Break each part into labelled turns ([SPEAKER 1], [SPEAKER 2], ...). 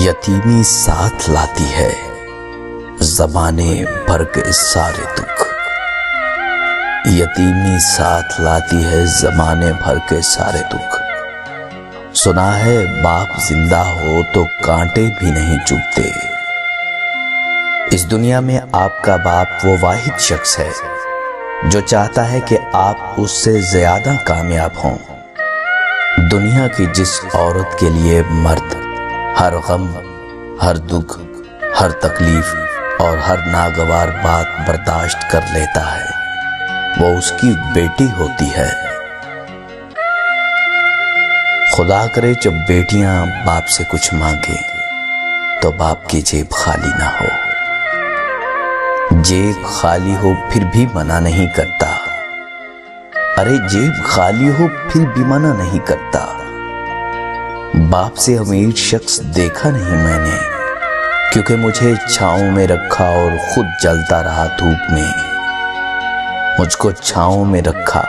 [SPEAKER 1] یتیمی ساتھ لاتی ہے زمانے بھر کے سارے دکھ۔ یتیمی ساتھ لاتی ہے زمانے بھر کے سارے دکھ۔ سنا ہے باپ زندہ ہو تو کانٹے بھی نہیں چبھتے۔ اس دنیا میں آپ کا باپ وہ واحد شخص ہے جو چاہتا ہے کہ آپ اس سے زیادہ کامیاب ہوں۔ دنیا کی جس عورت کے لیے مرد ہر غم، ہر دکھ، ہر تکلیف اور ہر ناگوار بات برداشت کر لیتا ہے، وہ اس کی بیٹی ہوتی ہے۔ خدا کرے جب بیٹیاں باپ سے کچھ مانگیں تو باپ کی جیب خالی نہ ہو۔ جیب خالی ہو پھر بھی منع نہیں کرتا۔ ارے جیب خالی ہو پھر بھی منع نہیں کرتا۔ باپ سے امیر شخص دیکھا نہیں میں نے، کیونکہ مجھے چھاؤں میں رکھا اور خود جلتا رہا دھوپ میں۔ مجھ کو چھاؤں میں رکھا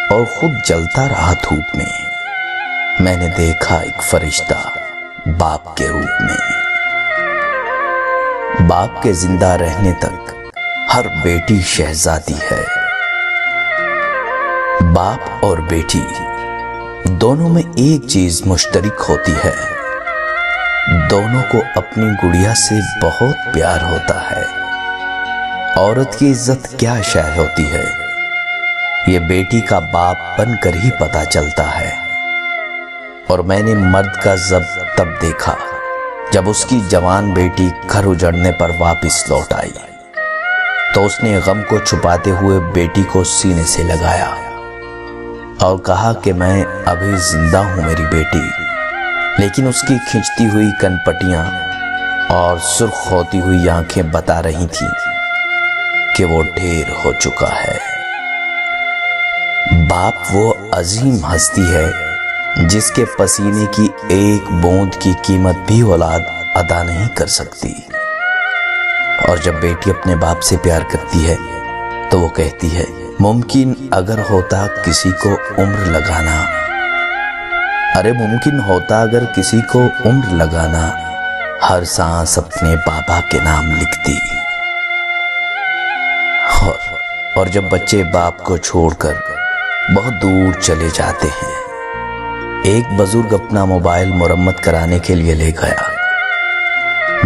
[SPEAKER 1] اور خود جلتا رہا دھوپ میں۔ میں نے دیکھا ایک فرشتہ باپ کے روپ میں۔ باپ کے زندہ رہنے تک ہر بیٹی شہزادی ہے۔ باپ اور بیٹی دونوں میں ایک چیز مشترک ہوتی ہے، دونوں کو اپنی گڑیا سے بہت پیار ہوتا ہے۔ عورت کی عزت کیا شے ہوتی ہے، یہ بیٹی کا باپ بن کر ہی پتہ چلتا ہے۔ اور میں نے مرد کا ضبط تب دیکھا جب اس کی جوان بیٹی گھر اجڑنے پر واپس لوٹ آئی تو اس نے غم کو چھپاتے ہوئے بیٹی کو سینے سے لگایا اور کہا کہ میں ابھی زندہ ہوں میری بیٹی، لیکن اس کی کھنچتی ہوئی کن پٹیاں اور سرخ ہوتی ہوئی آنکھیں بتا رہی تھیں کہ وہ ڈھیر ہو چکا ہے۔ باپ وہ عظیم ہستی ہے جس کے پسینے کی ایک بوند کی قیمت بھی اولاد ادا نہیں کر سکتی۔ اور جب بیٹی اپنے باپ سے پیار کرتی ہے تو وہ کہتی ہے، ممکن اگر ہوتا کسی کو عمر لگانا، ارے ممکن ہوتا اگر کسی کو عمر لگانا، ہر سانس اپنے بابا کے نام لکھتی۔ اور جب بچے باپ کو چھوڑ کر بہت دور چلے جاتے ہیں، ایک بزرگ اپنا موبائل مرمت کرانے کے لیے لے گیا۔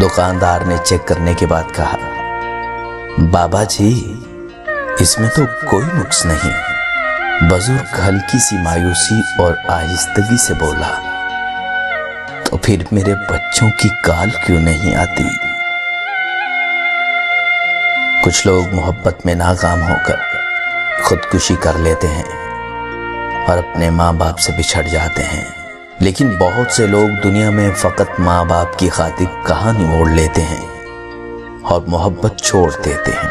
[SPEAKER 1] دکاندار نے چیک کرنے کے بعد کہا، بابا جی اس میں تو کوئی نقص نہیں۔ بزرگ ہلکی سی مایوسی اور آہستگی سے بولا، تو پھر میرے بچوں کی کال کیوں نہیں آتی؟ کچھ لوگ محبت میں ناکام ہو کر خودکشی کر لیتے ہیں اور اپنے ماں باپ سے بچھڑ جاتے ہیں، لیکن بہت سے لوگ دنیا میں فقط ماں باپ کی خاطر کہانی موڑ لیتے ہیں اور محبت چھوڑ دیتے ہیں۔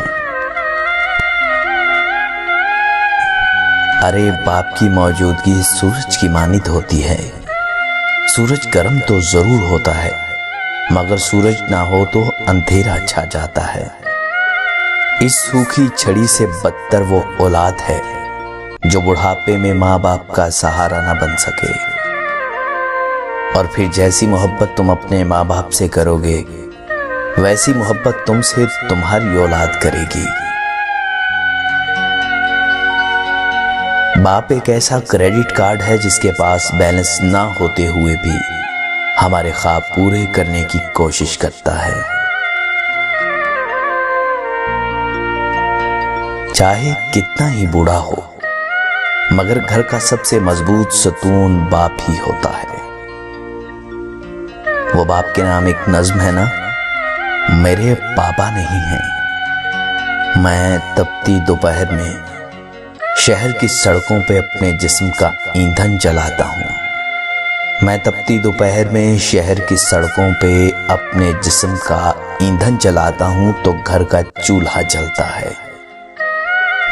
[SPEAKER 1] ارے باپ کی موجودگی سورج کی مانند ہوتی ہے۔ سورج گرم تو ضرور ہوتا ہے، مگر سورج نہ ہو تو اندھیرا چھا جاتا ہے۔ اس سوکھی چھڑی سے بدتر وہ اولاد ہے جو بڑھاپے میں ماں باپ کا سہارا نہ بن سکے۔ اور پھر جیسی محبت تم اپنے ماں باپ سے کرو گے، ویسی محبت تم سے تمہاری اولاد کرے گی۔ باپ ایک ایسا کریڈٹ کارڈ ہے جس کے پاس بیلنس نہ ہوتے ہوئے بھی ہمارے خواب پورے کرنے کی کوشش کرتا ہے۔ چاہے کتنا ہی بوڑھا ہو، مگر گھر کا سب سے مضبوط ستون باپ ہی ہوتا ہے۔ وہ باپ کے نام ایک نظم ہے نا، میرے بابا نہیں ہیں۔ میں تپتی دوپہر میں شہر کی سڑکوں پہ اپنے جسم کا ایندھن جلاتا ہوں۔ میں تپتی دوپہر میں شہر کی سڑکوں پہ اپنے جسم کا ایندھن جلاتا ہوں تو گھر کا چولہا جلتا ہے۔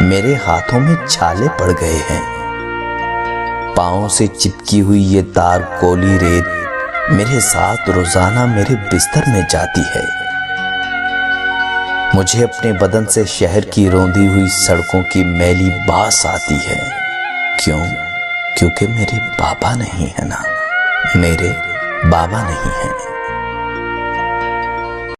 [SPEAKER 1] میرے ہاتھوں میں چھالے پڑ گئے ہیں، پاؤں سے چپکی ہوئی یہ تار کولی ریت میرے ساتھ روزانہ میرے بستر میں جاتی ہے۔ مجھے اپنے بدن سے شہر کی روندی ہوئی سڑکوں کی میلی باس آتی ہے۔ کیوں؟ کیونکہ میرے بابا نہیں ہے نا، میرے بابا نہیں ہیں۔